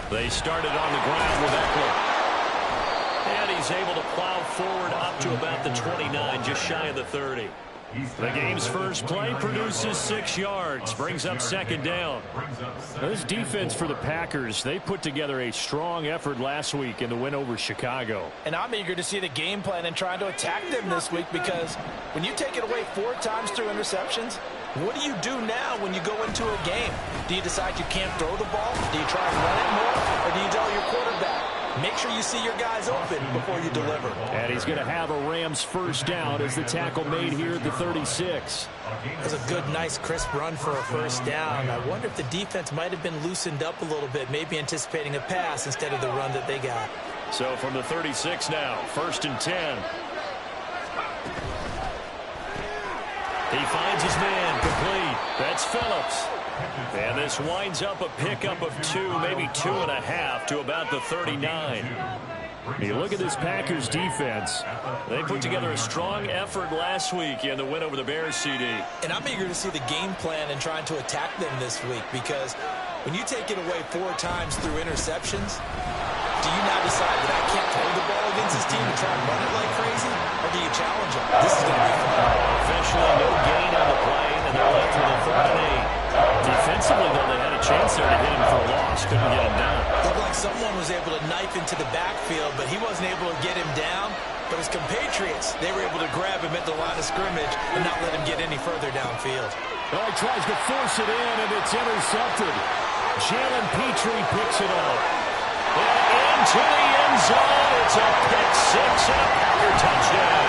They started on the ground with Eckler. And he's able to plow forward up to about the 29, just shy of the 30. The game's first play produces 6 yards, brings up second down. This defense for the Packers, they put together a strong effort last week in the win over Chicago. And I'm eager to see the game plan and trying to attack them this week, because when you take it away 4 times through interceptions, what do you do now when you go into a game? Do you decide you can't throw the ball? Do you try and run it more? Or do you tell your quarterback, make sure you see your guys open before you deliver? And he's going to have a Rams first down as the tackle made here at the 36. That's a good, nice, crisp run for a first down. I wonder if the defense might have been loosened up a little bit, maybe anticipating a pass instead of the run that they got. So from the 36 now, 1st and 10. He finds his man, complete. That's Phillips. And this winds up a pickup of 2, maybe 2.5 to about the 39. You look at this Packers defense. They put together a strong effort last week in the win over the Bears, CD. And I'm eager to see the game plan and trying to attack them this week, because when you take it away 4 times through interceptions, do you now decide that I can't throw the ball against this team and try and run it like crazy? Or do you challenge them? This is going to be fun. Officially, no gain on the play, and they're left with a 3rd and 8. Defensively, though, they had a chance there to hit him for a loss. Couldn't get him down. Looked like someone was able to knife into the backfield, but he wasn't able to get him down. But his compatriots, they were able to grab him at the line of scrimmage and not let him get any further downfield. Oh, he tries to force it in, and it's intercepted. Jalen Petrie picks it up. And into the end zone. It's a pick 6 and a Packer touchdown.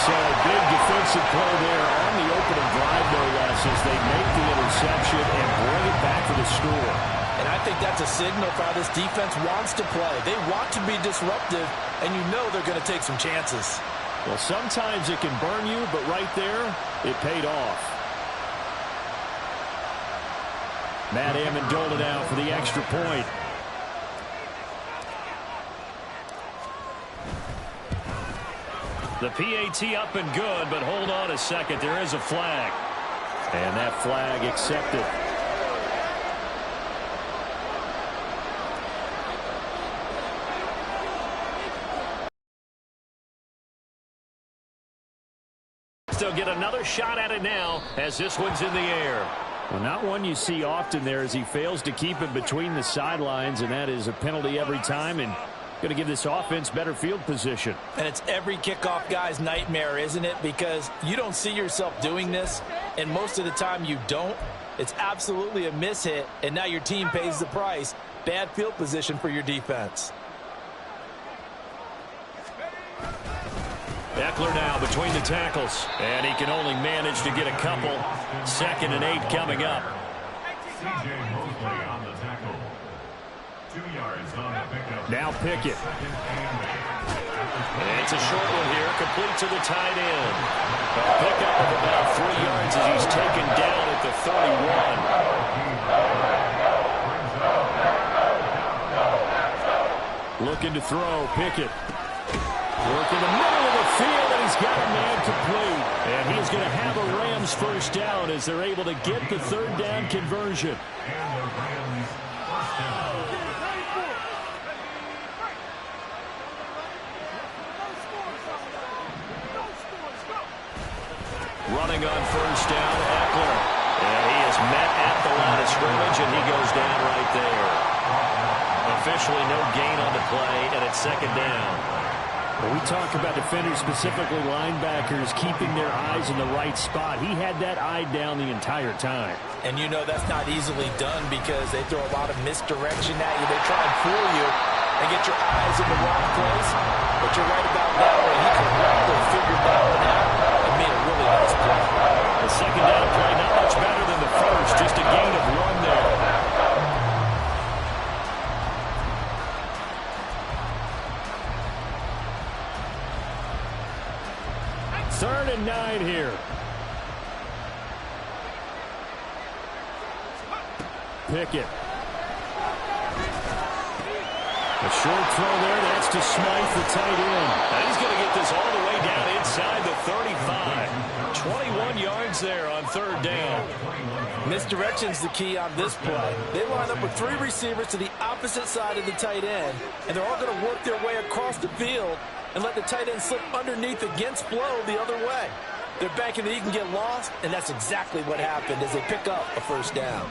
So a big defensive play there on the opening drive, no less, as they make the interception and bring it back for the score. And I think that's a signal for how this defense wants to play. They want to be disruptive, and you know they're going to take some chances. Well, sometimes it can burn you, but right there, it paid off. Matt Amendola now for the extra point. The PAT up and good, but hold on a second. There is a flag. And that flag accepted. They'll get another shot at it now as this one's in the air. Well, not one you see often there, as he fails to keep it between the sidelines, and that is a penalty every time, and going to give this offense better field position. And it's every kickoff guy's nightmare, isn't it? Because you don't see yourself doing this, and most of the time you don't. It's absolutely a mishit, and now your team pays the price. Bad field position for your defense. Eckler now between the tackles, and he can only manage to get a couple. 2nd and 8 coming up. Now Pickett. And it's a short one here, complete to the tight end. A pickup of about 3 yards as he's taken down at the 31. Looking to throw, Pickett. Work in the middle of the field, and he's got a man complete. And he's going to have a Rams first down as they're able to get the 3rd down conversion. Running on first down, Eckler. And he is met at the line of scrimmage, and he goes down right there. Officially no gain on the play, and it's 2nd down. Well, we talk about defenders, specifically linebackers, keeping their eyes in the right spot. He had that eye down the entire time. And you know that's not easily done, because they throw a lot of misdirection at you. They try and fool you and get your eyes in the wrong place. But you're right about that way. He correctly figured that one out and made a really nice play. The 2nd down play not much better than the first, just a gain of 1 there. 3rd and 9 here. Pickett. A short throw there. That's to Smythe, the tight end. And he's going to get this all the way down inside the 35. 21 yards there on third down. Misdirection's the key on this play. They line up with 3 receivers to the opposite side of the tight end, and they're all going to work their way across the field and let the tight end slip underneath against flow the other way. They're banking that he can get lost, and that's exactly what happened as they pick up a first down.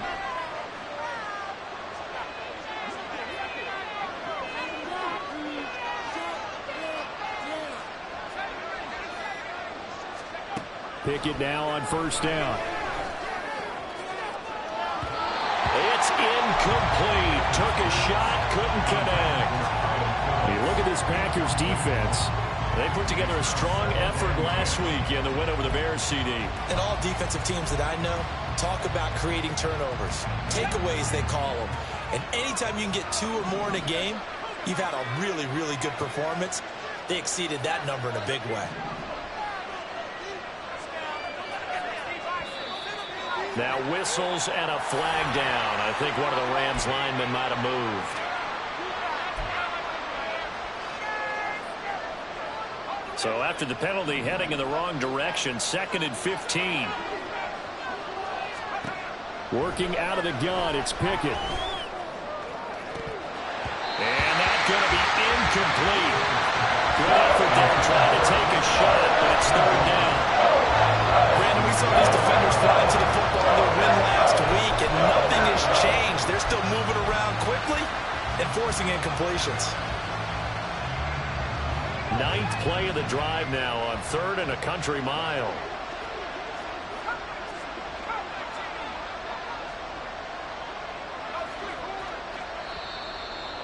Pickett now on first down. It's incomplete. Took a shot, couldn't connect. You look at this Packers defense. They put together a strong effort last week in the win over the Bears, CD. And all defensive teams that I know talk about creating turnovers. Takeaways, they call them. And anytime you can get 2 or more in a game, you've had a really, really good performance. They exceeded that number in a big way. Now whistles and a flag down. I think one of the Rams linemen might have moved. So after the penalty, heading in the wrong direction, 2nd and 15. Working out of the gun, it's Pickett. And that's going to be incomplete. Good effort there trying to take a shot, but it's third down. Brandon, we saw these defenders fly into the football in their win last week, and nothing has changed. They're still moving around quickly and forcing incompletions. 9th play of the drive now on 3rd and a country mile.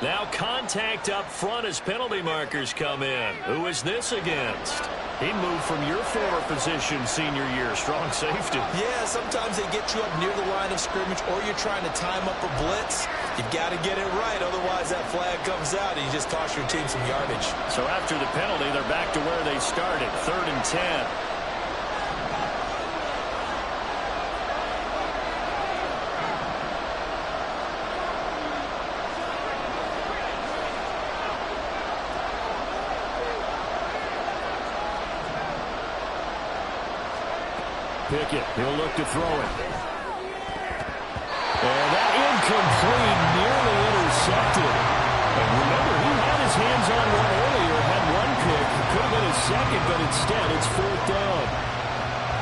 Now contact up front as penalty markers come in. Who is this against? He moved from your former position senior year, strong safety. Yeah, sometimes they get you up near the line of scrimmage, or you're trying to time up a blitz. You've got to get it right, otherwise that flag comes out and you just cost your team some yardage. So after the penalty, they're back to where they started, 3rd and 10. Pickett, he'll look to throw it. And that incomplete, nearly intercepted. And remember, he had his hands on one earlier, had one pick. It could have been his second, but instead it's 4th down.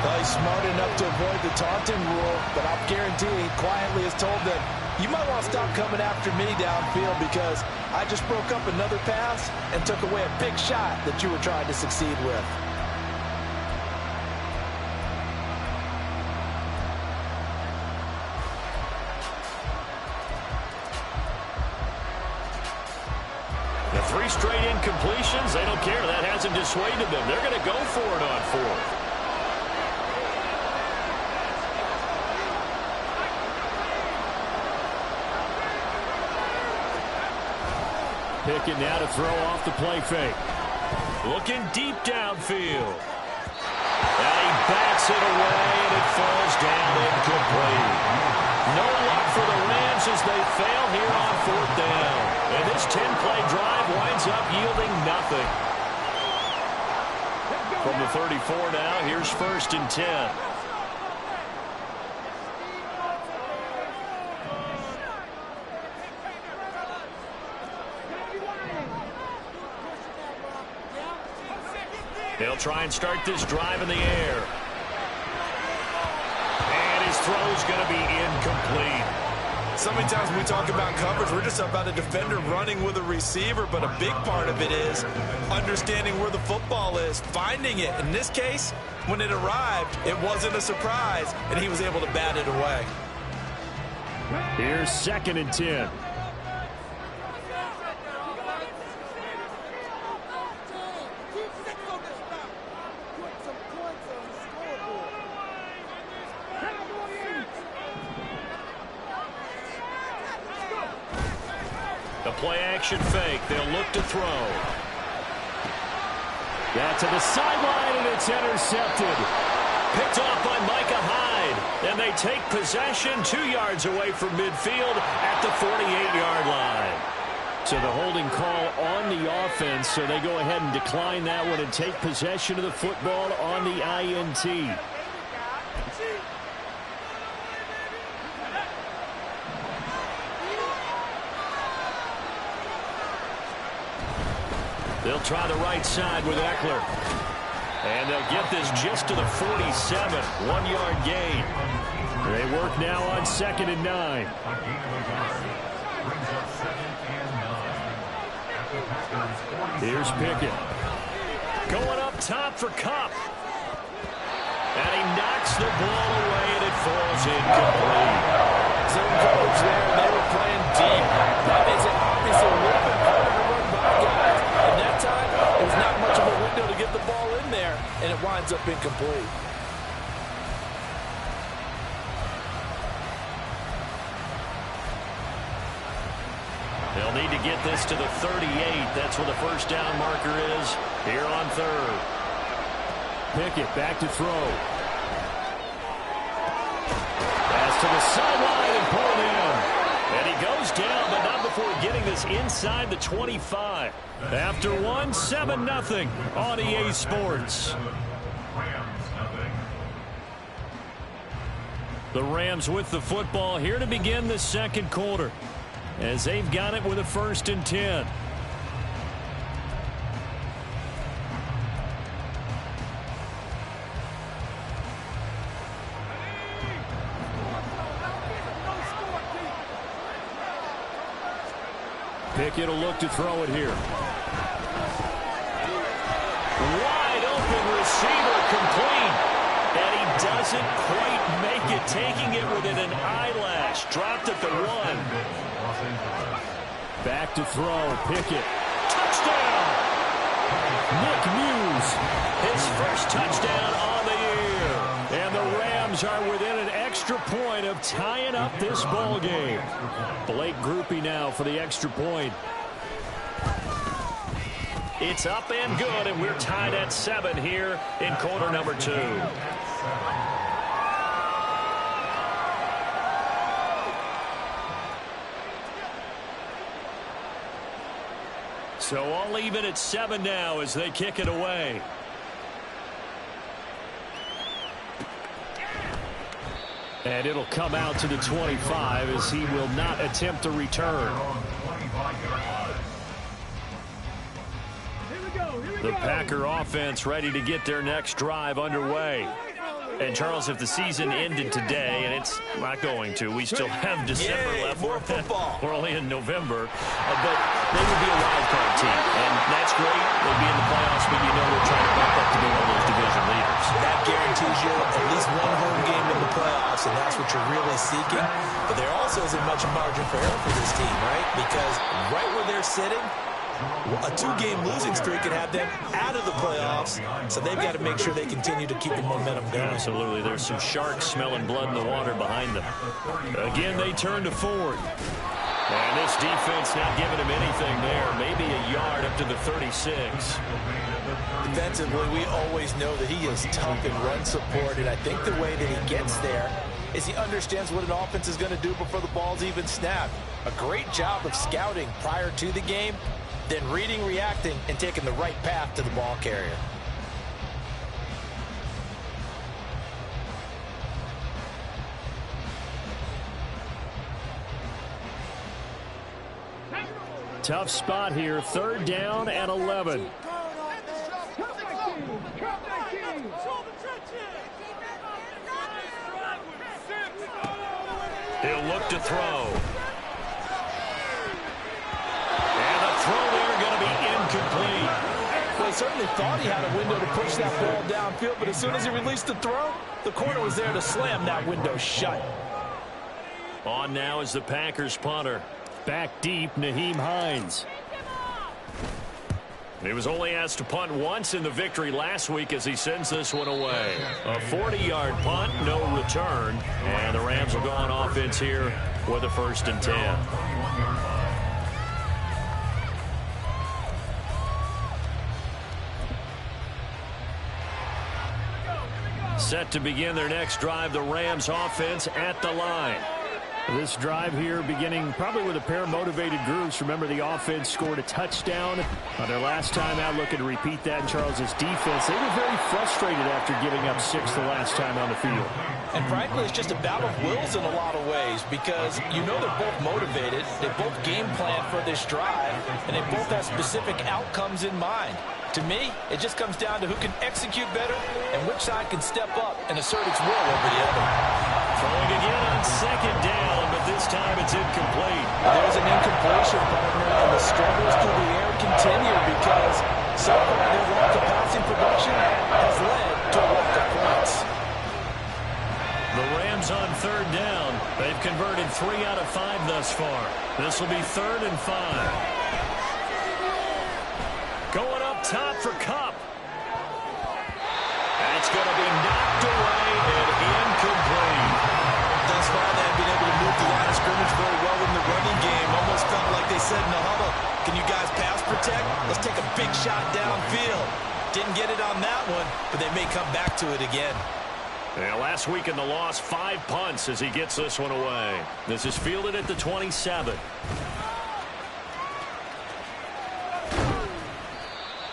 Well, he's smart enough to avoid the taunting rule, but I'll guarantee he quietly is told that you might want to stop coming after me downfield because I just broke up another pass and took away a big shot that you were trying to succeed with. The 3 straight incompletions, they don't care. That hasn't dissuaded them. They're going to go for it on 4th. Pickett now to throw off the play fake. Looking deep downfield. And he bats it away, and it falls down incomplete. No luck for the Rams as they fail here on 4th down. And this 10-play drive winds up yielding nothing. From the 34 now, here's 1st and 10. They'll try and start this drive in the air. And his throw's going to be incomplete. So many times when we talk about coverage, we're just about a defender running with a receiver, but a big part of it is understanding where the football is, finding it. In this case, when it arrived, it wasn't a surprise, and he was able to bat it away. Here's 2nd and 10. The play-action fake. They'll look to throw. Got to the sideline, and it's intercepted. Picked off by Micah Hyde. And they take possession 2 yards away from midfield at the 48-yard line. So the holding call on the offense, so they go ahead and decline that one and take possession of the football on the INT. They'll try the right side with Eckler. And they'll get this just to the 47. 1-yard gain. They work now on 2nd and 9. Here's Pickett. Going up top for Kupp. And he knocks the ball away, and it falls incomplete. Zone coverage there. They were playing deep. That makes it obviously a little bit harder to run by guys. And that time, it was not much of a window to get the ball in there, and it winds up incomplete. They'll need to get this to the 38. That's where the first down marker is here on 3rd. Pickett back to throw. Pass to the sideline and pulled in. And he goes down, but not before getting this inside the 25. After 1, 7-0 on EA Sports. The Rams with the football here to begin the second quarter, as they've got it with a 1st and 10. Pickett will look to throw it here. Wide open receiver, complete. And he doesn't quite make it, taking it within an eyelash. Dropped at the 1. Back to throw. Pickett. Touchdown! Nick Muse. His first touchdown on the year. And the Rams are within an extra point of tying up this ball game. Blake Groupie now for the extra point. It's up and good, and we're tied at 7 here in quarter number 2. So I'll leave it at 7 now as they kick it away. And it'll come out to the 25 as he will not attempt a return. The Packer offense ready to get their next drive underway. And, Charles, if the season ended today, and it's not going to, we still have December left. More football. We're only in November. But they would be a wild card team. And that's great. They'll be in the playoffs, but you know we're trying to bump up to be one of those division leaders. That guarantees you at least one home game in the playoffs, and that's what you're really seeking. But there also isn't much margin for error for this team, right? Because right where they're sitting, a 2-game losing streak could have them out of the playoffs, so they've got to make sure they continue to keep the momentum going. Absolutely. There's some sharks smelling blood in the water behind them. Again, they turn to Ford. And this defense not giving him anything there. Maybe a yard up to the 36. Defensively, we always know that he is tough in run support, and I think the way that he gets there is he understands what an offense is going to do before the ball's even snapped. A great job of scouting prior to the game, then reading, reacting, and taking the right path to the ball carrier. Tough spot here. 3rd down and 11. He'll look to throw. And the throw there going to be incomplete. Well, he certainly thought he had a window to push that ball downfield, but as soon as he released the throw, the corner was there to slam that window shut. On now is the Packers punter. Back deep, Nyheim Hines. He was only asked to punt once in the victory last week as he sends this one away. A 40-yard punt, no return. And the Rams will go on offense here with a 1st and 10. Set to begin their next drive, the Rams offense at the line. This drive here beginning probably with a pair of motivated groups. Remember, the offense scored a touchdown on their last time out, looking to repeat that in Charles's defense. They were very frustrated after giving up 6 the last time on the field. And frankly, it's just a battle of wills in a lot of ways because you know they're both motivated, they both game plan for this drive, and they both have specific outcomes in mind. To me, it just comes down to who can execute better and which side can step up and assert its will over the other. Throwing again on second down, but this time it's incomplete. There's an incompletion, partner, and the struggles through the air continue because so far their lack of passing production has led to a lack of points. The Rams on third down. They've converted 3 out of 5 thus far. This will be 3rd and 5. Going up top for Kupp. That's going to be knocked away and incomplete. Thus far, they have been able to move the line of scrimmage very well in the running game. Almost felt like they said in the huddle, can you guys pass protect? Let's take a big shot downfield. Didn't get it on that one, but they may come back to it again. Yeah, last week in the loss, 5 punts as he gets this one away. This is fielded at the 27.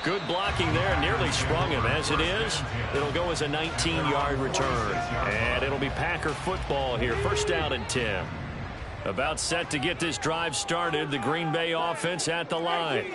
Good blocking there, nearly sprung him. As it is, it'll go as a 19-yard return. And it'll be Packer football here. 1st down and 10. About set to get this drive started. The Green Bay offense at the line.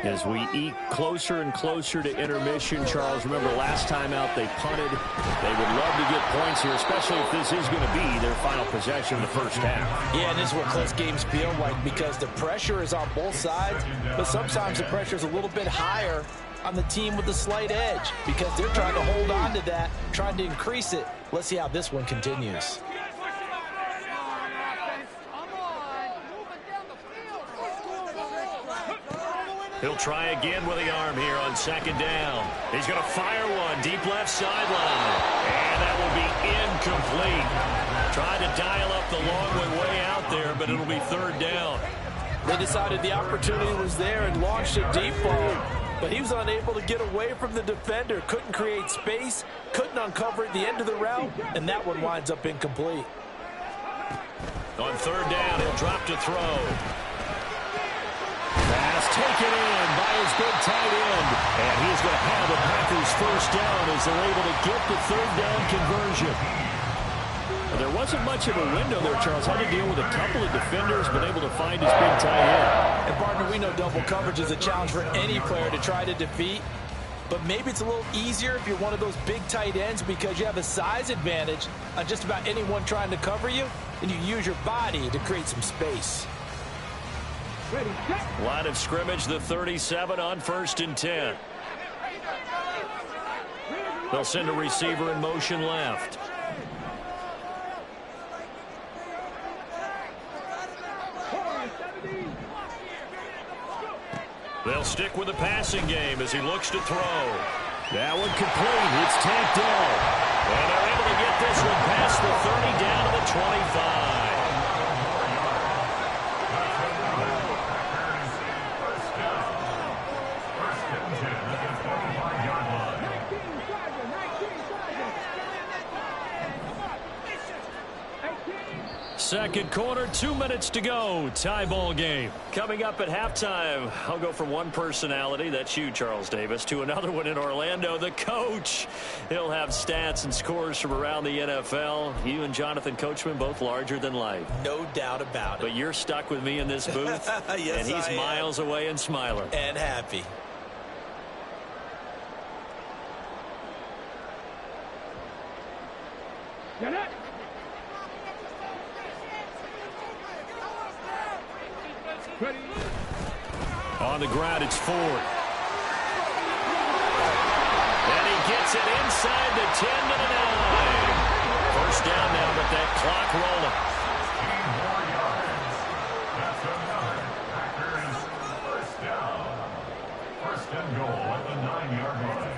As we eke closer and closer to intermission, Charles, remember last time out they punted. They would love to get points here, especially if this is going to be their final possession in the first half. Yeah, and this is what close games feel like because the pressure is on both sides, but sometimes the pressure is a little bit higher on the team with the slight edge because they're trying to hold on to that, trying to increase it. Let's see how this one continues. He'll try again with the arm here on 2nd down. He's going to fire one deep left sideline. And that will be incomplete. Tried to dial up the long way out there, but it'll be 3rd down. They decided the opportunity was there and launched a deep ball, but he was unable to get away from the defender. Couldn't create space, couldn't uncover at the end of the route, and that one winds up incomplete. On 3rd down, he'll drop to throw. Pass taken in by his big tight end. And he's going to have the Packers 1st down as they're able to get the 3rd down conversion. There wasn't much of a window there, Charles. Had to deal with a couple of defenders, but able to find his big tight end. And, partner, we know double coverage is a challenge for any player to try to defeat. But maybe it's a little easier if you're one of those big tight ends because you have a size advantage on just about anyone trying to cover you, and you use your body to create some space. Line of scrimmage, the 37 on 1st and 10. They'll send a receiver in motion left. They'll stick with the passing game as he looks to throw. That one complete. It's tapped down. And they're able to get this one past the 30 down to the 25. Second quarter, 2 minutes to go. Tie ball game. Coming up at halftime, I'll go from one personality, that's you, Charles Davis, to another one in Orlando, the coach. He'll have stats and scores from around the NFL. You and Jonathan Coachman, both larger than life. No doubt about it. But you're stuck with me in this booth, yes, and he's miles away and smiling. And happy. Get it! Ready. On the ground, it's Ford. And he gets it inside the 10 to the 9. 1st down now, but that clock rolling. That's another Packers 1st down. 1st and goal at the 9-yard line.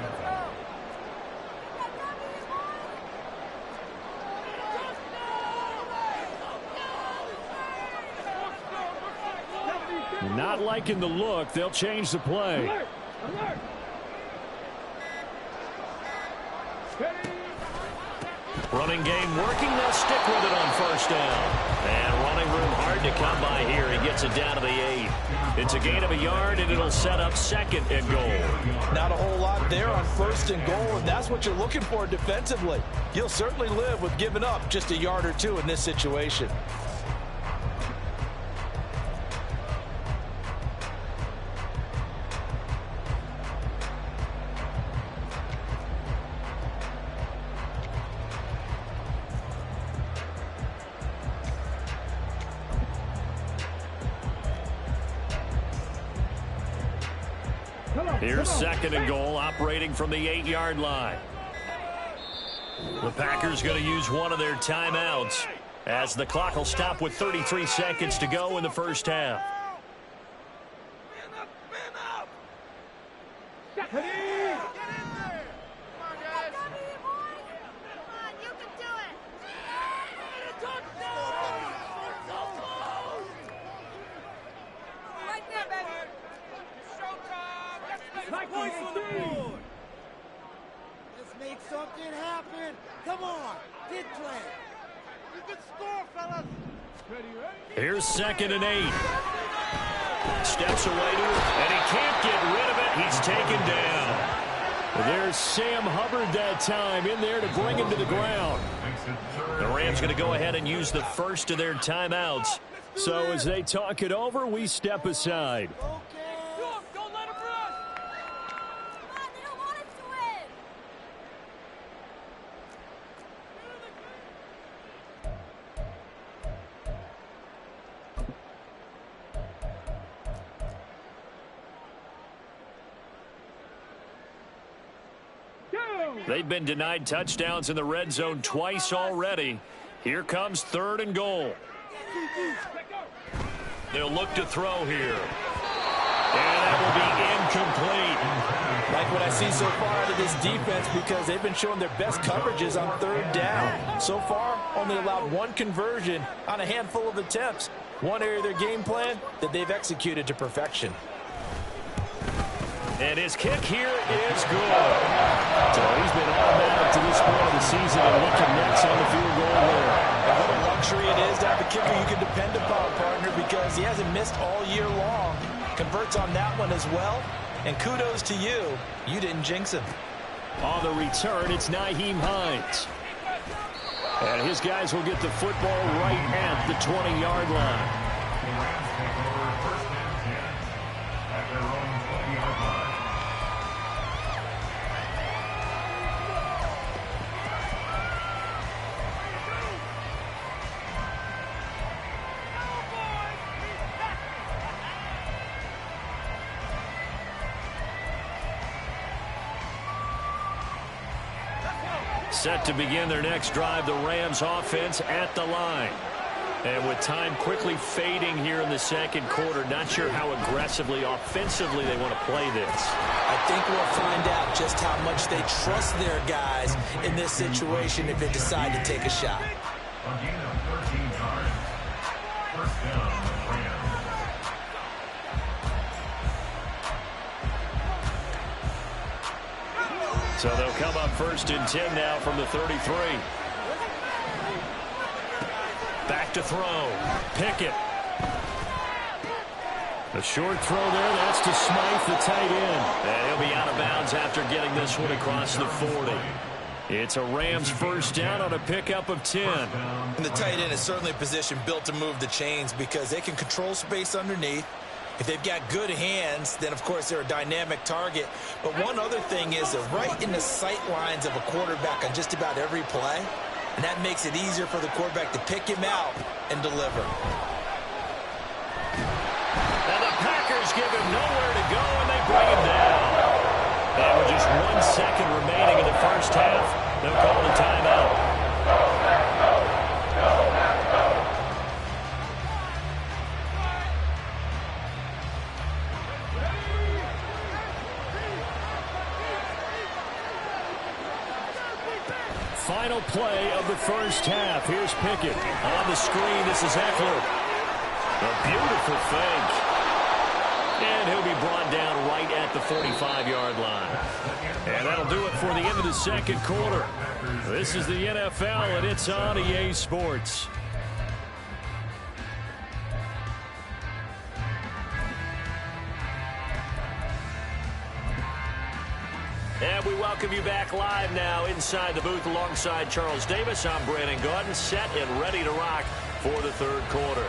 Not liking the look. They'll change the play. Alert! Alert! Running game working. They'll stick with it on first down. And running room hard to come by here. He gets it down to the 8. It's a gain of a yard, and it'll set up 2nd and goal. Not a whole lot there on 1st and goal, and that's what you're looking for defensively. You'll certainly live with giving up just a yard or two in this situation. Here's 2nd and goal, operating from the 8-yard line. The Packers going to use one of their timeouts as the clock will stop with 33 seconds to go in the first half. Something happen. Come on. Get play. You can score, fellas. Here's 2nd and 8. Steps away to it, and he can't get rid of it. He's taken down. There's Sam Hubbard that time in there to bring him to the ground. The Rams going to go ahead and use the first of their timeouts. So as they talk it over, we step aside. They've been denied touchdowns in the red zone twice already. Here comes 3rd and goal. They'll look to throw here. And that will be incomplete. Like what I see so far out of this defense, because they've been showing their best coverages on 3rd down. So far, only allowed 1 conversion on a handful of attempts. One area of their game plan that they've executed to perfection. And his kick here is good. So he's been automatic to this point of the season, and he connects on the field goal there. And what a luxury it is to have a kicker you can depend upon, partner, because he hasn't missed all year long. Converts on that one as well. And kudos to you. You didn't jinx him. On the return, it's Nyheim Hines. And his guys will get the football right at the 20-yard line. Set to begin their next drive, the Rams offense at the line. And with time quickly fading here in the 2nd quarter, not sure how aggressively, offensively they want to play this. I think we'll find out just how much they trust their guys in this situation if they decide to take a shot. So they'll come up 1st and 10 now from the 33. Back to throw. Pickett. A short throw there. That's to Smythe, the tight end. And he'll be out of bounds after getting this one across the 40. It's a Rams first down on a pickup of 10. And the tight end is certainly a position built to move the chains because they can control space underneath. If they've got good hands, then, of course, they're a dynamic target. But one other thing is they're right in the sight lines of a quarterback on just about every play. And that makes it easier for the quarterback to pick him out and deliver. And the Packers give him nowhere to go, and they bring him down. And with just 1 second remaining in the first half, they'll call a timeout. Final play of the first half. Here's Pickett. On the screen, this is Eckler. A beautiful fake. And he'll be brought down right at the 45-yard line. And that'll do it for the end of the 2nd quarter. This is the NFL, and it's on EA Sports. welcome you back live now inside the booth alongside Charles Davis. I'm Brandon Gaudin, set and ready to rock for the third quarter.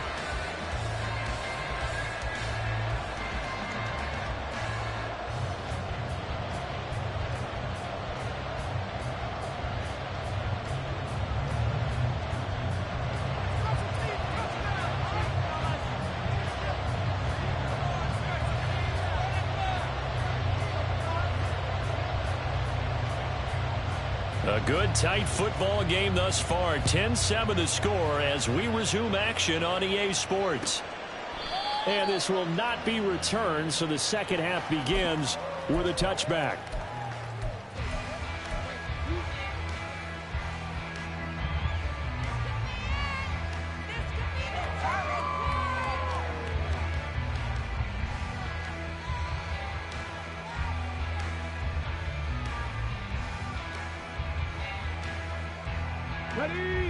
A good, tight football game thus far. 10-7 the score as we resume action on EA Sports. And this will not be returned, so the second half begins with a touchback.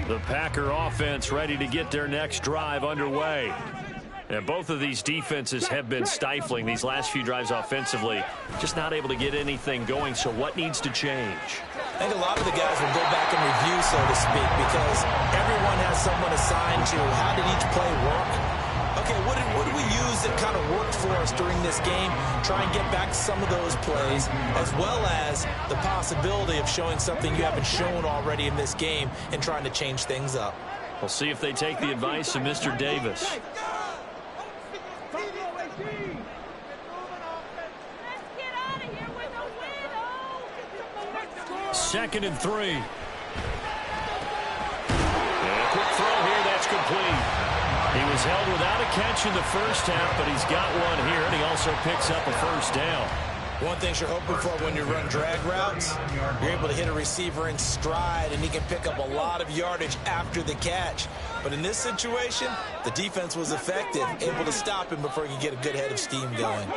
The Packer offense ready to get their next drive underway. And both of these defenses have been stifling these last few drives offensively. Just not able to get anything going, so what needs to change? I think a lot of the guys will go back and review, so to speak, because everyone has someone assigned to how did each play work. Okay, what did we use that kind of worked for us during this game? Try and get back some of those plays, as well as the possibility of showing something you haven't shown already in this game and trying to change things up. We'll see if they take the advice of Mr. Davis. Second and 3. And a quick throw here, that's complete. He was held without a catch in the first half, but he's got one here, and he also picks up a first down. One thing you're hoping for when you run drag routes, you're able to hit a receiver in stride, and he can pick up a lot of yardage after the catch. But in this situation, the defense was effective, able to stop him before he could get a good head of steam going.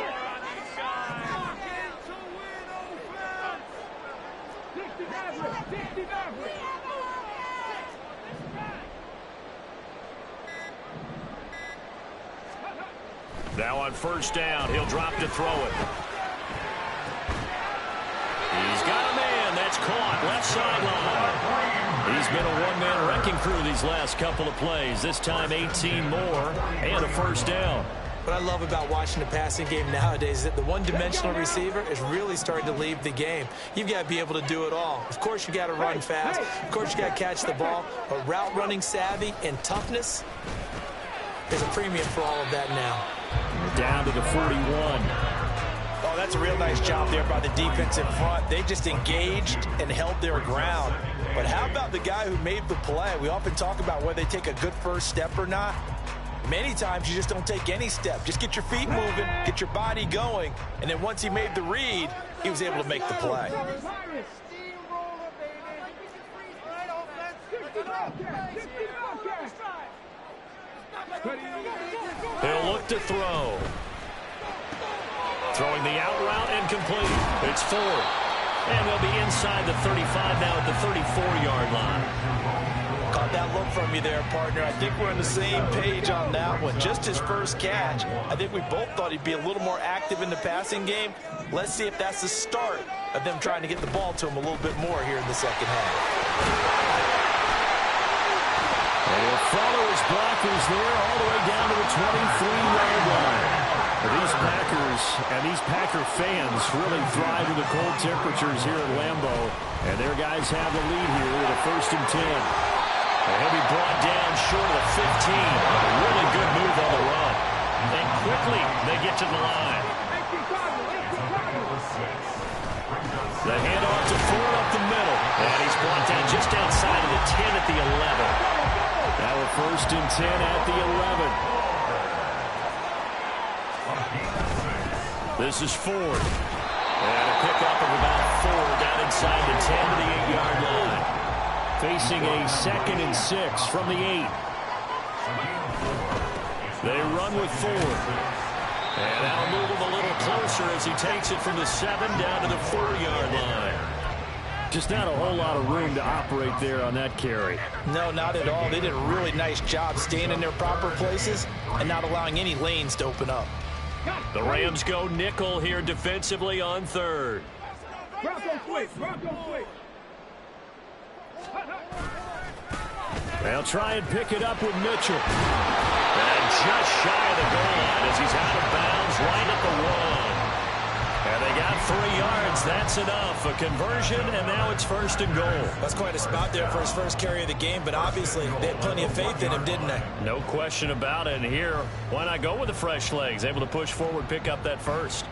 Now on first down, he'll drop to throw it. He's got a man. That's caught. Left sideline. He's been a one-man wrecking crew these last couple of plays. This time 18 more and a first down. What I love about watching the passing game nowadays is that the one-dimensional receiver is really starting to leave the game. You've got to be able to do it all. Of course, you got to run fast. Of course, you got to catch the ball. But route running savvy and toughness, there's a premium for all of that now. Down to the 41. Oh, that's a real nice job there by the defense in front. They just engaged and held their ground. But how about the guy who made the play? We often talk about whether they take a good first step or not. Many times you just don't take any step. Just get your feet moving, get your body going, and then once he made the read, he was able to make the play. He'll look to throw. Throwing the out route and complete. It's Ford. And they'll be inside the 35 now at the 34-yard line. Caught that look from you there, partner. I think we're on the same page on that one. Just his first catch. I think we both thought he'd be a little more active in the passing game. Let's see if that's the start of them trying to get the ball to him a little bit more here in the second half. And he'll follow his blockers there all the way down to the 23-yard line. These Packers and these Packer fans really thrive in the cold temperatures here at Lambeau. And their guys have the lead here with a 1st and 10. And he'll be brought down short of the 15. A really good move on the run. And quickly they get to the line. The handoff to Ford up the middle. And he's brought down just outside of the 10 at the 11. Now a 1st and 10 at the 11. This is Ford. And a pickup of about 4 down inside the 10 to the 8-yard line. Facing a 2nd and 6 from the 8. They run with Ford. And that'll move him a little closer as he takes it from the 7 down to the 4-yard line. Just not a whole lot of room to operate there on that carry. No, not at all. They did a really nice job staying in their proper places and not allowing any lanes to open up. The Rams go nickel here defensively on 3rd. Bronco quick. They'll try and pick it up with Mitchell. And just shy of the goal line as he's out of bounds right at the 1. And they got 3 yards. That's enough. A conversion, and now it's 1st and goal. That's quite a spot there for his first carry of the game, but obviously they had plenty of faith in him, didn't they? No question about it. And here, why not go with the fresh legs? Able to push forward, pick up that first.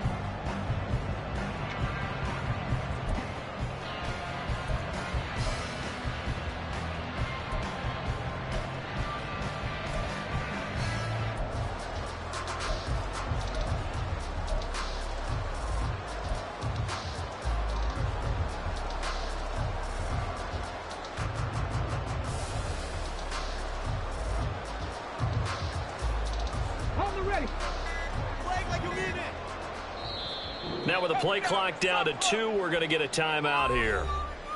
Now with the play clock down to 2, we're going to get a timeout here.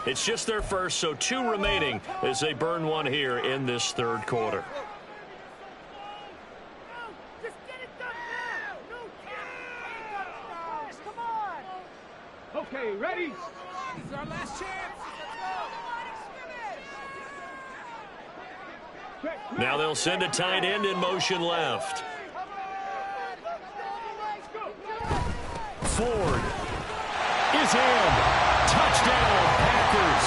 It's just their first, so 2 remaining as they burn one here in this 3rd quarter. Just get it done now. No, come on. Okay, ready? This is our last chance. Now they'll send a tight end in motion left. Ford is in. Touchdown, Packers.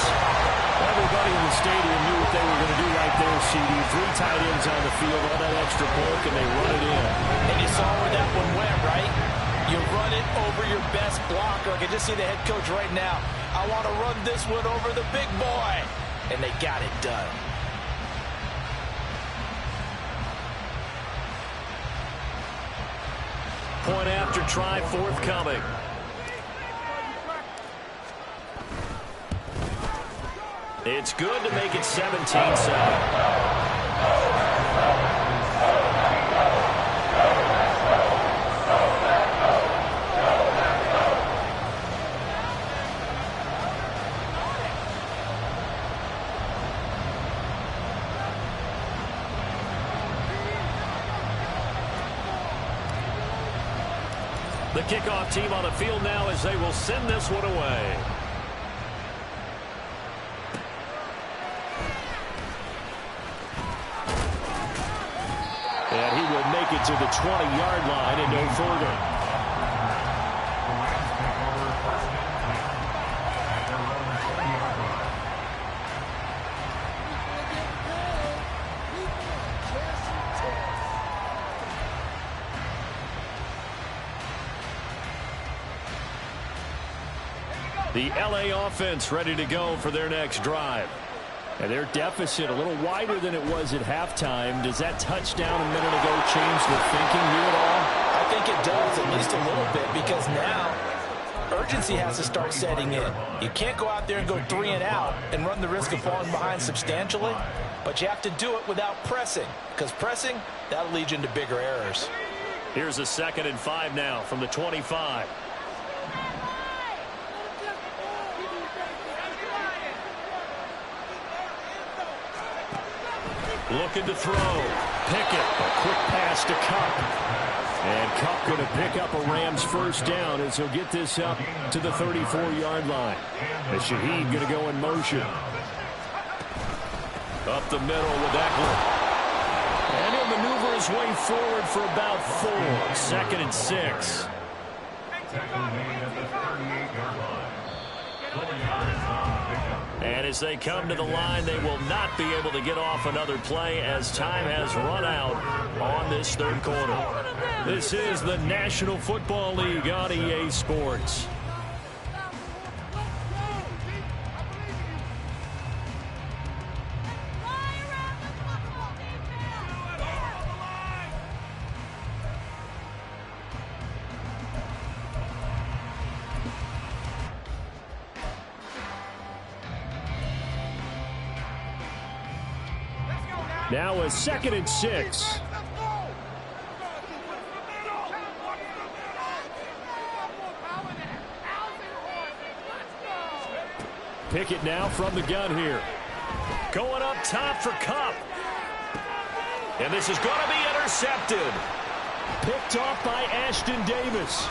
Everybody in the stadium knew what they were going to do right there, CD. 3 tight ends on the field, all that extra bulk, and they run it in. And you saw where that one went, right? You run it over your best blocker. I can just see the head coach right now. I want to run this one over the big boy. And they got it done. Point after try forthcoming. It's good to make it 17-7. The kickoff team on the field now as they will send this one away. And he will make it to the 20-yard line and no further. The LA offense ready to go for their next drive. And their deficit a little wider than it was at halftime. Does that touchdown a minute ago change the thinking here at all? I think it does, at least a little bit, because now urgency has to start setting in. You can't go out there and go 3 and out and run the risk of falling behind substantially, but you have to do it without pressing, because pressing, that'll lead you into bigger errors. Here's a 2nd and 5 now from the 25. Looking to throw. Pickett, a quick pass to Cup. And Cup going to pick up a Rams first down as he'll get this up to the 34-yard line. As Shaheed going to go in motion. Up the middle with Eckler. And he'll maneuver his way forward for about 4. 2nd and 6. And as they come to the line, they will not be able to get off another play as time has run out on this 3rd quarter. This is the National Football League on EA Sports. Now a 2nd and 6. Pickett now from the gun here. Going up top for Cup. And this is going to be intercepted. Picked off by Ashton Davis.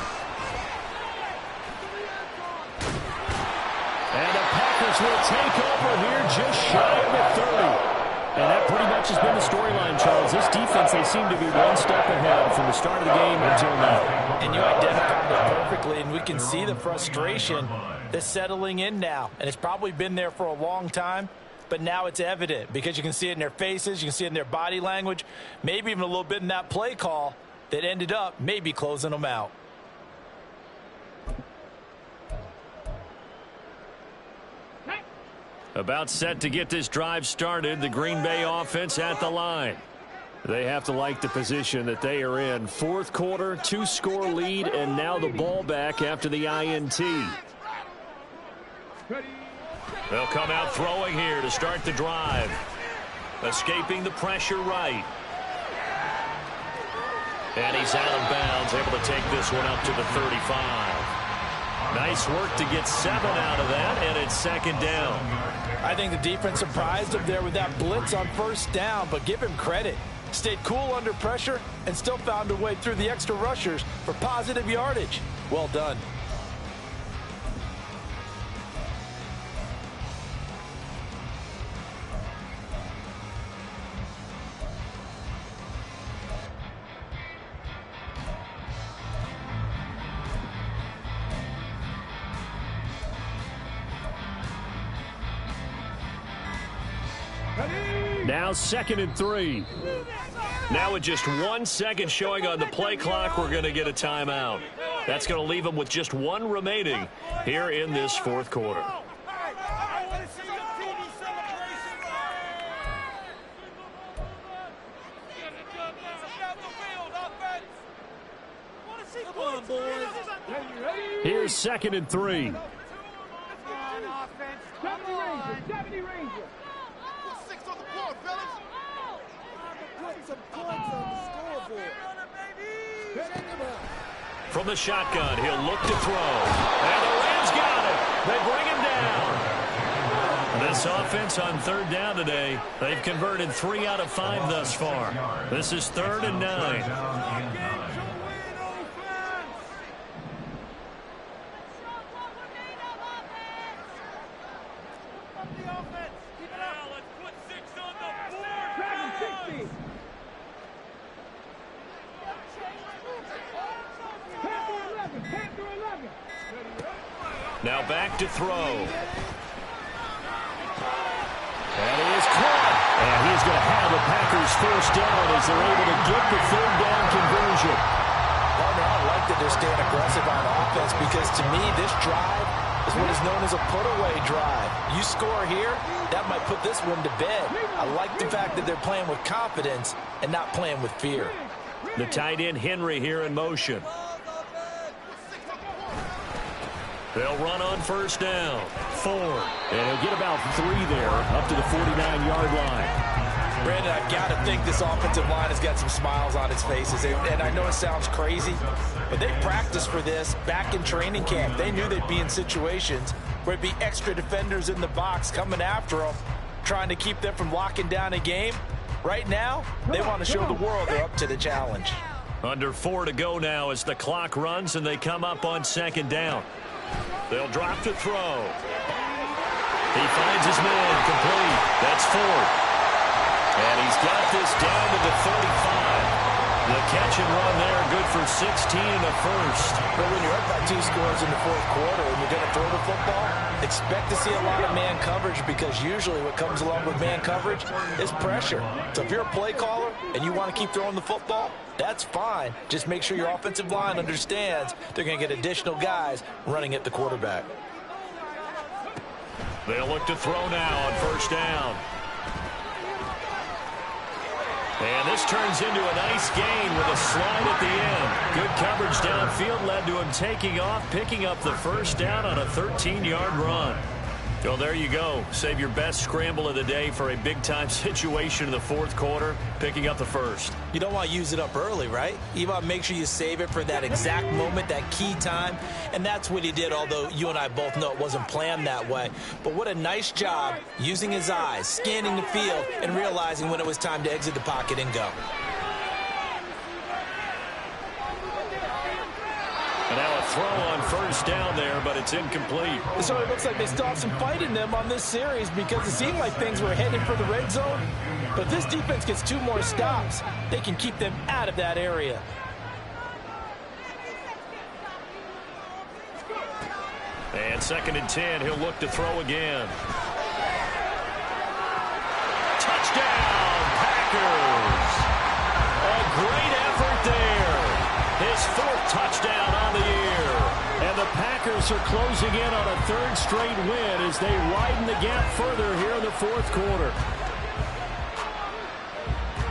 Packers will take over here just shy of the 30. And that pretty much has been the storyline, Charles. This defense, they seem to be one step ahead from the start of the game until now. And you identified it perfectly, and we can see the frustration that's settling in now. And it's probably been there for a long time, but now it's evident because you can see it in their faces, you can see it in their body language, maybe even a little bit in that play call that ended up maybe closing them out. About set to get this drive started, the Green Bay offense at the line. They have to like the position that they are in. Fourth quarter, 2-score lead, and now the ball back after the INT. They'll come out throwing here to start the drive. Escaping the pressure right. And he's out of bounds, able to take this one up to the 35. Nice work to get 7 out of that, and it's second down. I think the defense surprised him there with that blitz on first down, but give him credit. Stayed cool under pressure and still found a way through the extra rushers for positive yardage. Well done. Now 2nd and 3. Now with just 1 second showing on the play clock, we're going to get a timeout. That's going to leave them with just 1 remaining here in this fourth quarter. Here's 2nd and 3. Deputy Ranger. From the shotgun, he'll look to throw. And the Rams got it. They bring him down. This offense on 3rd down today, they've converted 3 out of 5 thus far. This is 3rd and 9. Now back to throw. And he is caught. And he's going to have the Packers first down as they're able to get the 3rd down conversion. Partner, I like that they're staying aggressive on offense because to me this drive is what is known as a put-away drive. You score here, that might put this one to bed. I like the fact that they're playing with confidence and not playing with fear. The tight end Henry here in motion. They'll run on first down. 4. And he'll get about 3 there, up to the 49-yard line. Brandon, I've got to think this offensive line has got some smiles on its faces. And I know it sounds crazy, but they practiced for this back in training camp. They knew they'd be in situations where it'd be extra defenders in the box coming after them, trying to keep them from locking down a game. Right now, they want to show the world they're up to the challenge. Under 4 to go now as the clock runs and they come up on 2nd down. They'll drop to throw. He finds his man complete. That's 4th. And he's got this down to the 35. The catch and run there, good for 16 and a first. But when you're up by 2 scores in the 4th quarter and you're going to throw the football, expect to see a lot of man coverage because usually what comes along with man coverage is pressure. So if you're a play caller and you want to keep throwing the football, that's fine. Just make sure your offensive line understands they're going to get additional guys running at the quarterback. They'll look to throw now on first down. And this turns into a nice gain with a slide at the end. Good coverage downfield led to him taking off, picking up the first down on a 13-yard run. Well, there you go. Save your best scramble of the day for a big-time situation in the 4th quarter, picking up the first. You don't want to use it up early, right? You want to make sure you save it for that exact moment, that key time. And that's what he did, although you and I both know it wasn't planned that way. But what a nice job using his eyes, scanning the field, and realizing when it was time to exit the pocket and go. And now a throw on first down there, but it's incomplete. So it looks like they still have some fight in them on this series because it seemed like things were headed for the red zone. But if this defense gets 2 more stops, they can keep them out of that area. And 2nd and 10, he'll look to throw again. Touchdown, Packers! A great effort there. His 4th touchdown on the year. And the Packers are closing in on a 3rd straight win as they widen the gap further here in the 4th quarter.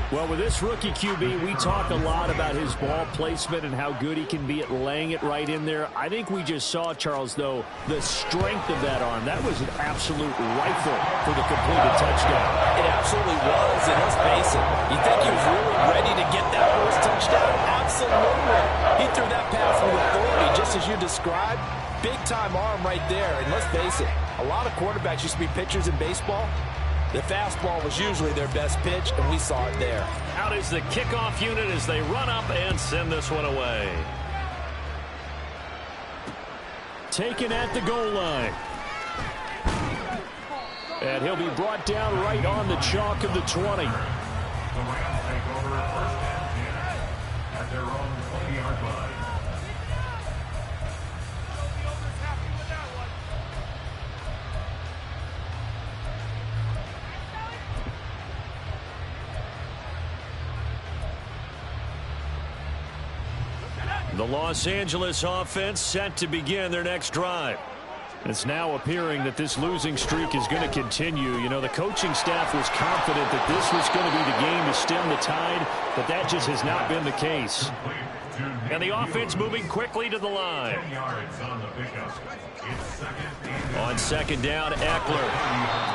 Well, with this rookie QB, we talk a lot about his ball placement and how good he can be at laying it right in there. I think we just saw, Charles, though, the strength of that arm. That was an absolute rifle for the completed touchdown. It absolutely was, and let's face it, you think he was really ready to get that first touchdown? Absolutely. He threw that pass with authority, just as you described. Big-time arm right there, and let's face it, a lot of quarterbacks used to be pitchers in baseball. The fastball was usually their best pitch, and we saw it there. Out is the kickoff unit as they run up and send this one away. Taken at the goal line. And he'll be brought down right on the chalk of the 20. The Rams take over 1st and 10 at their own 20-yard line. The Los Angeles offense set to begin their next drive. It's now appearing that this losing streak is going to continue. You know, the coaching staff was confident that this was going to be the game to stem the tide, but that just has not been the case. And the offense moving quickly to the line. 10 yards on the pickup. It's 2nd and On 2nd down, Eckler.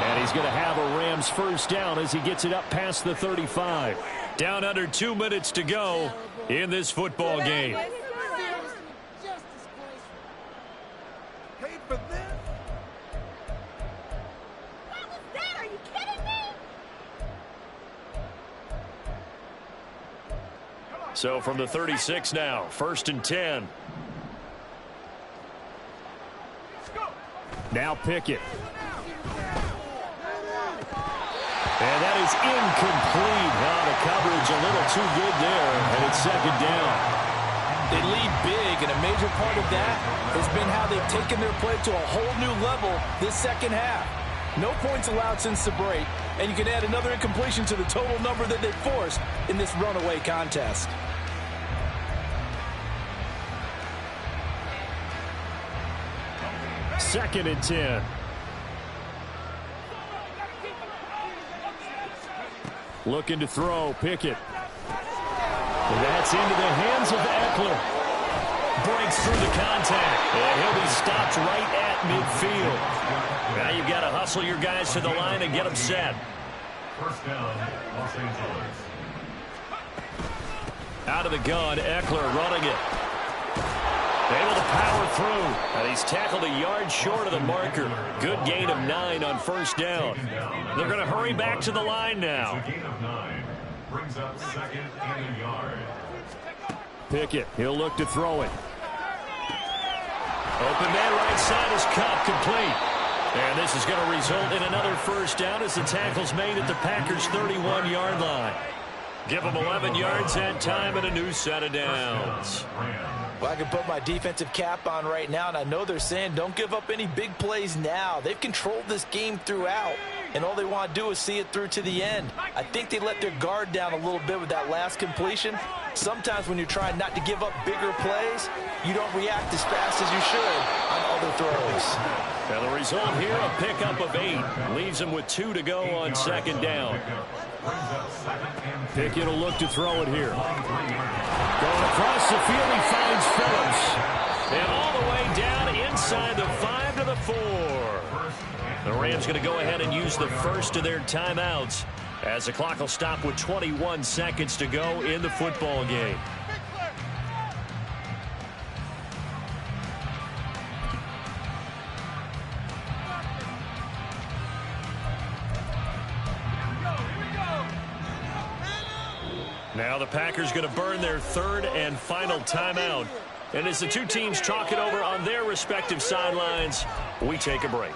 And he's going to have a Rams first down as he gets it up past the 35. Down under 2 minutes to go in this football game. Paid for this? What was that? Are you kidding me? So from the 36 now, 1st and 10. Now Pickett. And that is incomplete. Now the coverage a little too good there, and it's 2nd down. They lead big, and a major part of that has been how they've taken their play to a whole new level this 2nd half. No points allowed since the break, and you can add another incompletion to the total number that they forced in this runaway contest. Second and 10. Looking to throw, Pickett. And that's into the hands of Eckler. Breaks through the contact. And he'll be stopped right at midfield. Now you've got to hustle your guys to the line and get them set. 1st down, Los Angeles. Out of the gun, Eckler running it. Able to power through. And he's tackled a yard short of the marker. Good gain of 9 on 1st down. They're going to hurry back to the line now. It's a gain of 9. Brings up 2nd and a yard. Pickett, he'll look to throw it. Open man right side is cut, complete. And this is going to result in another first down as the tackle's made at the Packers' 31-yard line. Give them 11 yards that time and a new set of downs. Well, I can put my defensive cap on right now, and I know they're saying don't give up any big plays now. They've controlled this game throughout, and all they want to do is see it through to the end. I think they let their guard down a little bit with that last completion. Sometimes when you're trying not to give up bigger plays, you don't react as fast as you should on other throws. And the result here, a pickup of 8. Leaves them with 2 to go on 2nd down. Pickett will look to throw it here. Going across the field, he finds Phillips. And all the way down inside the 5 to the 4. The Rams going to go ahead and use the first of their timeouts as the clock will stop with 21 seconds to go in the football game. Now the Packers going to burn their 3rd and final timeout And as the two teams talk it over on their respective sidelines, we take a break.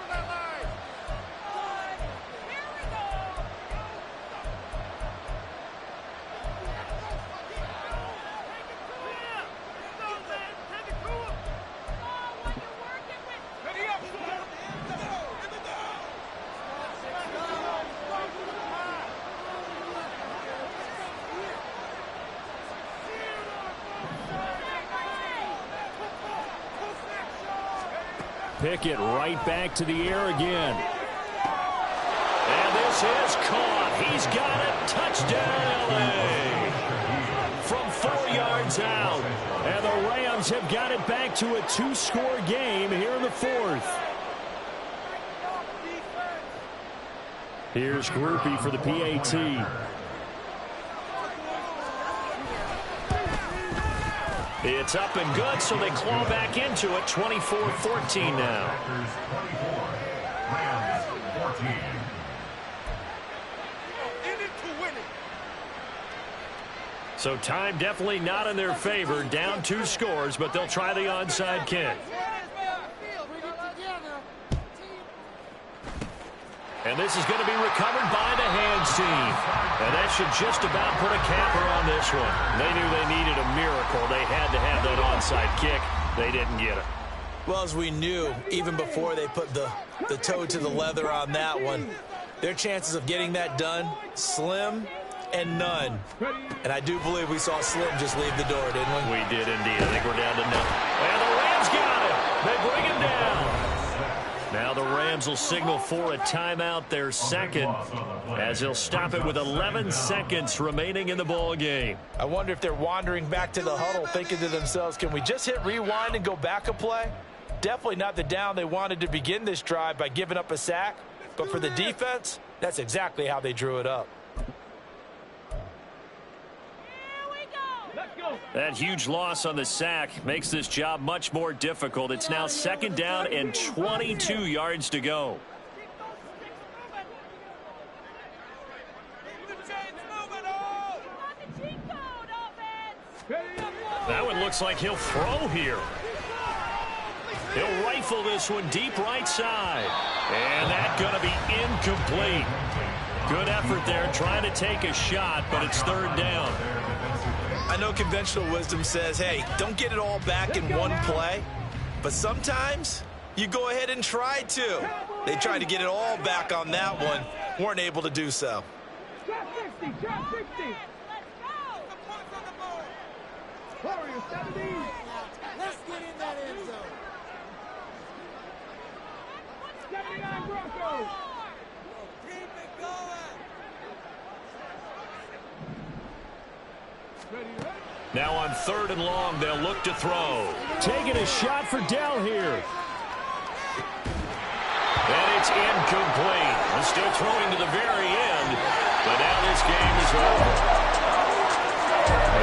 Pickett right back to the air again. And this is caught. He's got it. Touchdown, LA. From 4 yards out. And the Rams have got it back to a 2-score game here in the 4th. Here's Groupie for the PAT. It's up and good, so they claw back into it. 24-14 now. So time definitely not in their favor. Down 2 scores, but they'll try the onside kick. And this is going to be recovered by the hands team. And that should just about put a capper on this one. They knew they needed a miracle. They had to have that onside kick. They didn't get it. Well, as we knew, even before they put the toe to the leather on that one, their chances of getting that done, slim and none. And I do believe we saw Slim just leave the door, didn't we? We did indeed. I think we're down to nothing. And the Rams got it. They bring him down. Now the Rams will signal for a timeout, their second, as they'll stop it with 11 seconds remaining in the ball game. I wonder if they're wandering back to the huddle thinking to themselves, can we just hit rewind and go back a play? Definitely not the down they wanted to begin this drive by giving up a sack. But for the defense, that's exactly how they drew it up. That huge loss on the sack makes this job much more difficult. It's now 2nd down and 22 yards to go. That one looks like he'll throw here. He'll rifle this one deep right side. And that's going to be incomplete. Good effort there trying to take a shot, but it's 3rd down. I know conventional wisdom says, hey, don't get it all back in one play. But sometimes you go ahead and try to. They tried to get it all back on that one. Weren't able to do so. Drop 60, drop 60. Warriors 70. Let's get in that end zone. 79 Broncos. Keep it going. Now on 3rd and long, they'll look to throw. Taking a shot for Dell here. And it's incomplete. They're still throwing to the very end, but now this game is over.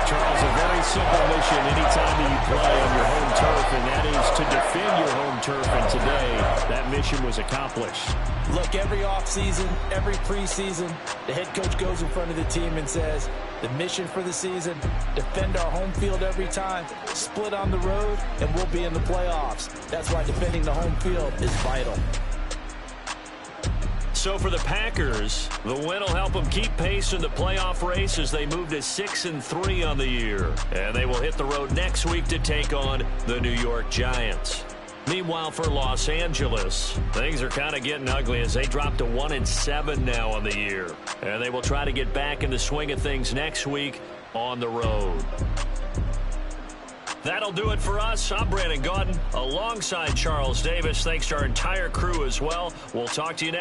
Charles, a very simple mission anytime that you play on your home turf, and that is to defend your home turf. And today, that mission was accomplished. Look, every offseason, every preseason, the head coach goes in front of the team and says, the mission for the season, defend our home field every time, split on the road, and we'll be in the playoffs. That's why defending the home field is vital. So for the Packers, the win will help them keep pace in the playoff race as they move to 6-3 on the year. And they will hit the road next week to take on the New York Giants. Meanwhile, for Los Angeles, things are kind of getting ugly as they drop to 1-7 now on the year. And they will try to get back in the swing of things next week on the road. That'll do it for us. I'm Brandon Gaudin alongside Charles Davis. Thanks to our entire crew as well. We'll talk to you next.